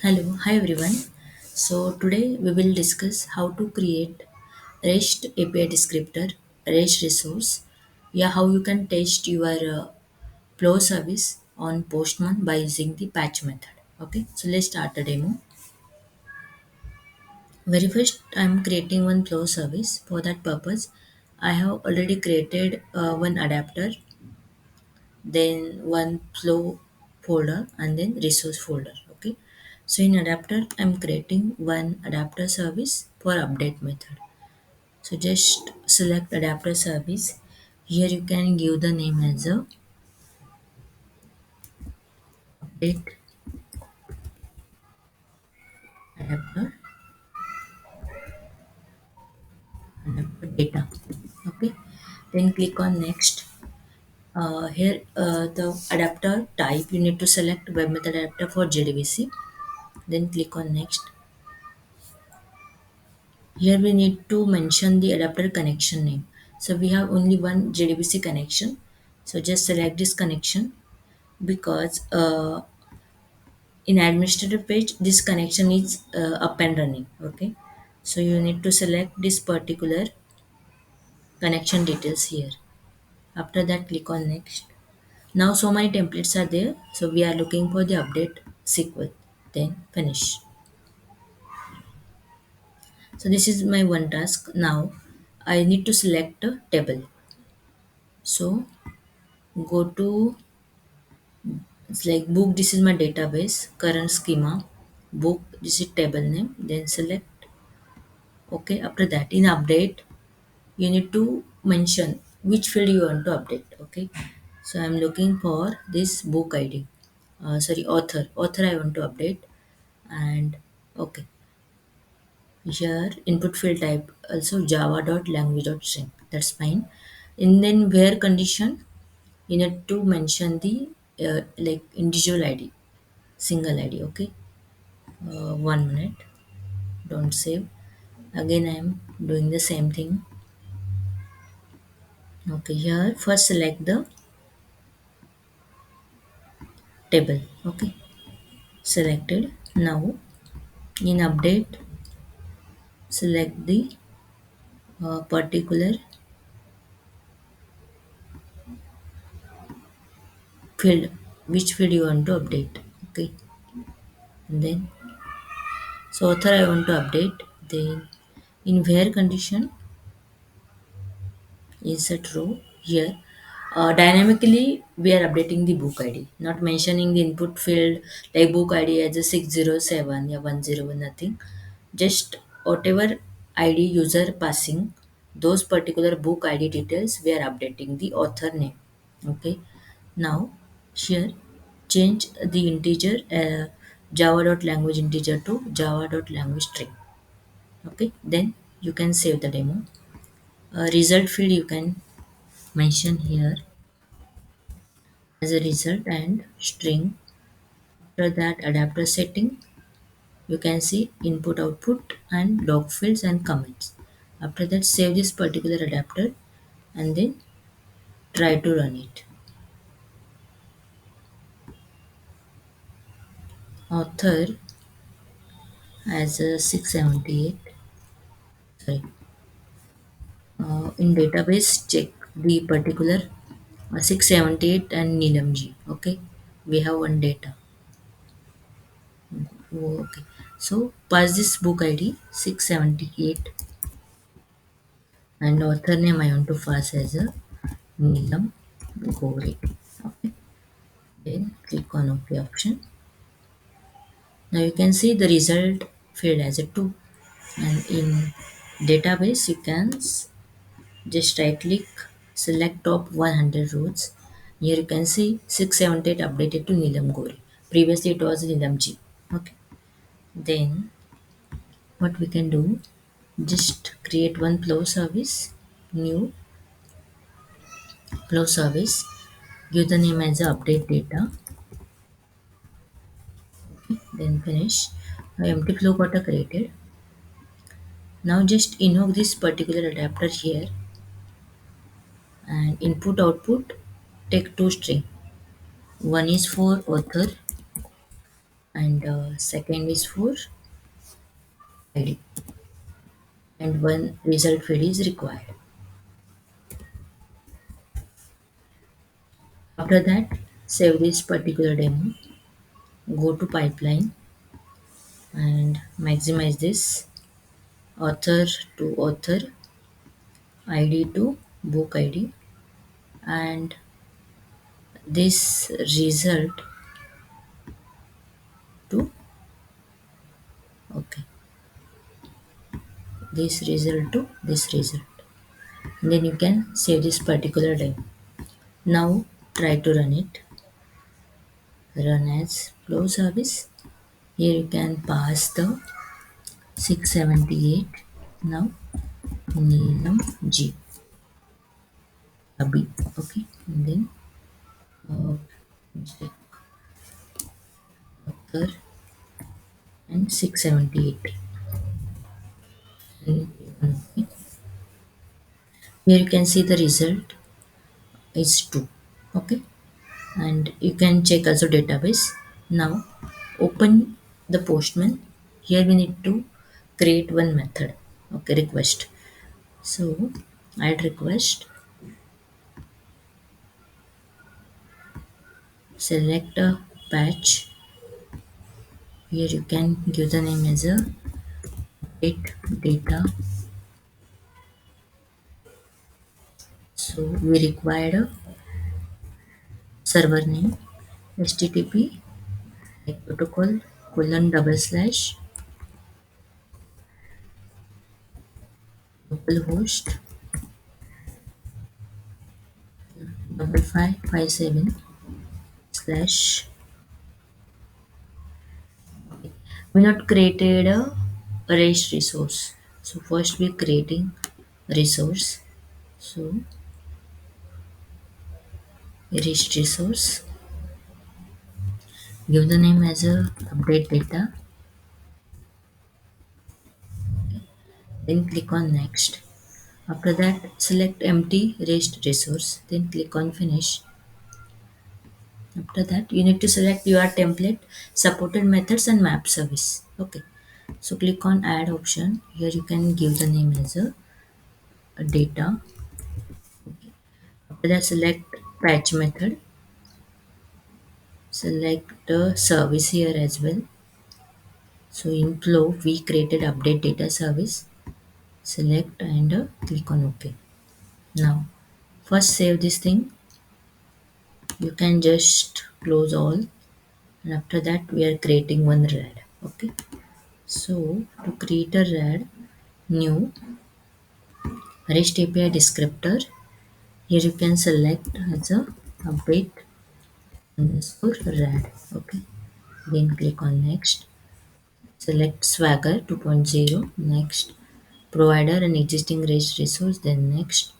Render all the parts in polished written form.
Hello, hi everyone. So today we will discuss how to create REST API descriptor, REST resource. Yeah, how you can test your Flow service on Postman by using the patch method. Okay, so let's start the demo. Very first, I'm creating one Flow service. For that purpose, I have already created one adapter, then one Flow folder, and then resource folder. Okay, so in adapter, I'm creating one adapter service for update method. So just select adapter service. Here you can give the name as a update adapter, adapter data. Okay, then click on next. Here the adapter type you need to select web method adapter for JDBC. Then click on next. Here we need to mention the adapter connection name. So we have only one JDBC connection. So just select this connection because in administrator page this connection is up and running. Okay. So you need to select this particular connection details here. After that click on next. Now so many templates are there. So we are looking for the update sequence. Then finish. So this is my one task. Now I need to select a table. So go to it's like book, this is my database, current schema, book, this is table name, then select okay. After that in update you need to mention which field you want to update. Okay, so I'm looking for this book ID, sorry, author I want to update. And okay, here input field type also java.language.string, that's fine. And then where condition you need to mention the like individual id, single id. Okay, 1 minute, don't save. Again I am doing the same thing. Okay, here first select the table. Okay, selected. Now in update select the particular field, which field you want to update. Okay, and then so author I want to update. Then in where condition is a true. Here dynamically we are updating the book id, not mentioning the input field like book id as a 607, yeah, 101, nothing. Just whatever id user passing, those particular book id details we are updating the author name. Okay, now here change the integer java.language integer to java.language string. Okay, then you can save the demo. Result field you can mention here as a result and string. After that adapter setting you can see input output and log fields and comments. After that save this particular adapter and then try to run it. Author as a 678, sorry, in database check the particular 678 and Neelam G. Okay, we have one data. Okay, so pass this book id 678 and author name I want to pass as a Neelam Gore. Okay, then click on OK option. Now you can see the result field as a 2, and in database you can just right click, select top 100 rows. Here you can see 678 updated to Neelam Gore. Previously it was Neelam G. Okay, then what we can do, just create one flow service, new flow service, give the name as a update data, then finish. Now empty flow got a created. Now just invoke this particular adapter here and input output take two string. One is for author and second is for ID, and one result field is required. After that, save this particular demo, go to pipeline and maximize this author to author, ID to book ID, and this result to, okay, this result to this result. And then you can save this particular demo. Now try to run it. Run as flow service. Here you can pass the 678. Now Neelam G. Abhi. Okay. And then uh, check author and 678. And okay. Here you can see the result is 2. Okay. And you can check also database. Now open the postman. Here we need to create one method, okay, request. So add request, select a patch. Here you can give the name as a get data. So we require a server name, http like protocol colon double slash localhost 5557 slash. We not created a REST resource. So first we creating resource. So REST resource. Give the name as a update data. Then click on next. After that select empty REST resource. Then click on finish. After that you need to select your template, supported methods and map service. Okay. So click on add option. Here you can give the name as a data. After that select patch method. Select the service here as well. So in flow we created update data service. Select and click on OK. Now first save this thing. You can just close all, and after that we are creating one RAD. Okay. So to create a RAD, new REST API descriptor. Here you can select as a update underscore RAD. Okay. Then click on next. Select Swagger 2.0. Next. Provider and existing REST resource. Then next.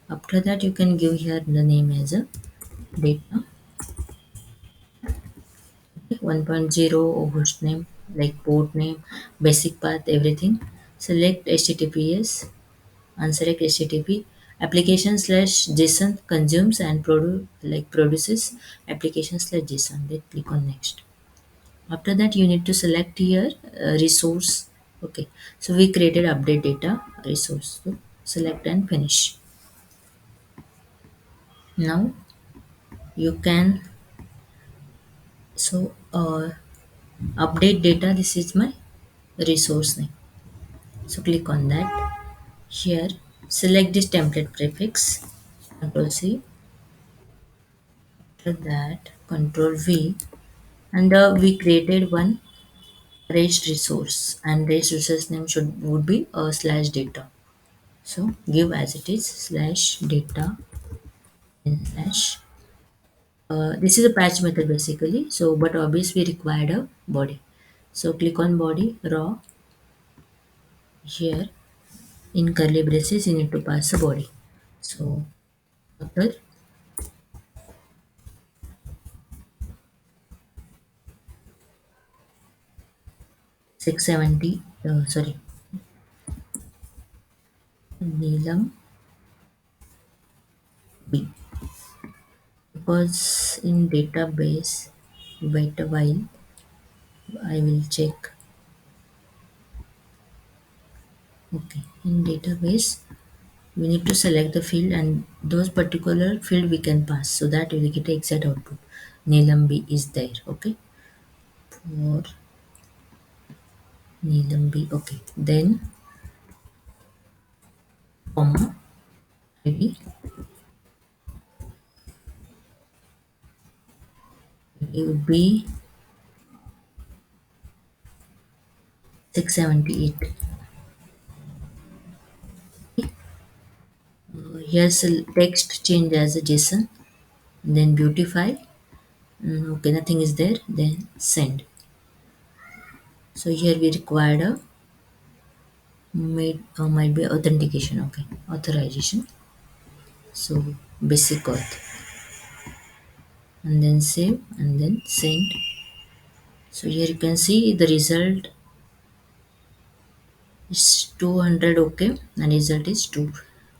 After that you can give here the name as a data 1.0 host name like port name, basic path, everything. Select HTTPS, unselect HTTP. Application slash JSON consumes and produces application slash JSON. Then click on next. After that you need to select here resource. Okay, so we created update data resource. So select and finish. Now you can, so update data, this is my resource name. So click on that. Here select this template prefix, Control C. After that Control V, and we created one REST resource, and REST resource name would be slash data. So give as it is slash data and slash. This is a patch method basically. So but obviously we required a body. So click on body raw. Here in curly braces you need to pass a body. So author 670, sorry, Neelam B, because in database, wait a while, I will check. Okay, in database we need to select the field, and those particular field we can pass, so that we will get the exact output. Neelam B is there. Okay, for Neelam B. Okay, then comma ID, it would be 678. Here's a text change as a JSON, then beautify. Okay, nothing is there, then send. So here we required a might be authentication. Okay, authorization. So basic auth, and then save and then send. So here you can see the result is 200. Okay, and result is 2,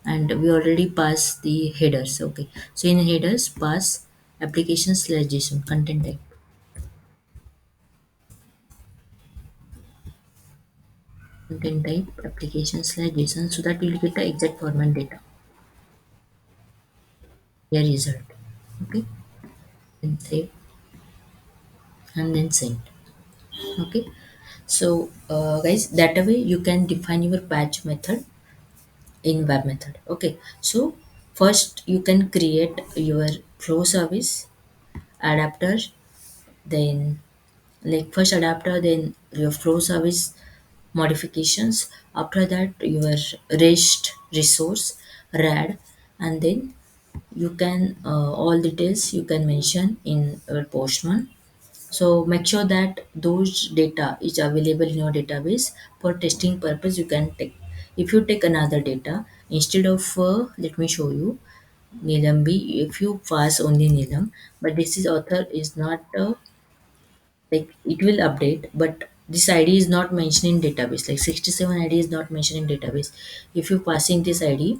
and we already passed the headers. Okay, so in headers pass application slash JSON content type. Content type application slash JSON, so that we'll get the exact format data. Here result. Okay, then save and then send. Okay, so guys, that way you can define your patch method in web method. Okay, so first you can create your flow service adapter, then like first adapter, then your flow service modifications, after that your rest resource rad, and then you can all details you can mention in your postman. So make sure that those data is available in your database. For testing purpose you can take, if you take another data instead of let me show you Neelam B, if you pass only Neelam, but this is author is not like it will update, but this id is not mentioned in database, like 67 id is not mentioned in database. If you passing this id,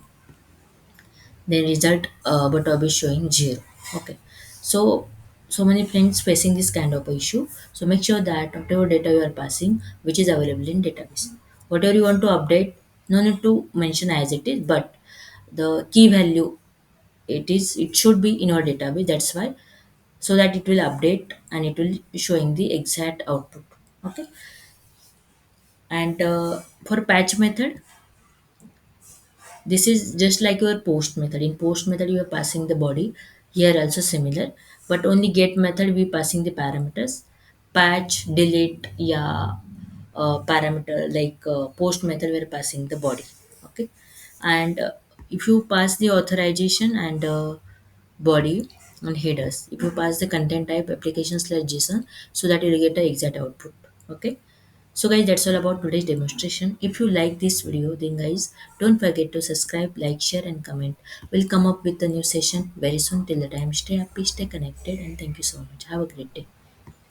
then result but is showing 0. Okay, so so many friends facing this kind of issue. So make sure that whatever data you are passing which is available in database, whatever you want to update, no need to mention as it is, but the key value, it should be in our database, that's why, so that it will update and it will be showing the exact output. Okay, and for patch method, this is just like your post method. In post method you are passing the body, here also similar, but only get method we passing the parameters. Patch delete, yeah, parameter like post method we are passing the body. Okay, and if you pass the authorization and body and headers, if you pass the content type application slash JSON, so that you will get the exact output. Okay, so guys, that's all about today's demonstration. If you like this video, then guys, don't forget to subscribe, like, share and comment. We'll come up with a new session very soon. Till the time, stay happy, stay connected, and thank you so much. Have a great day.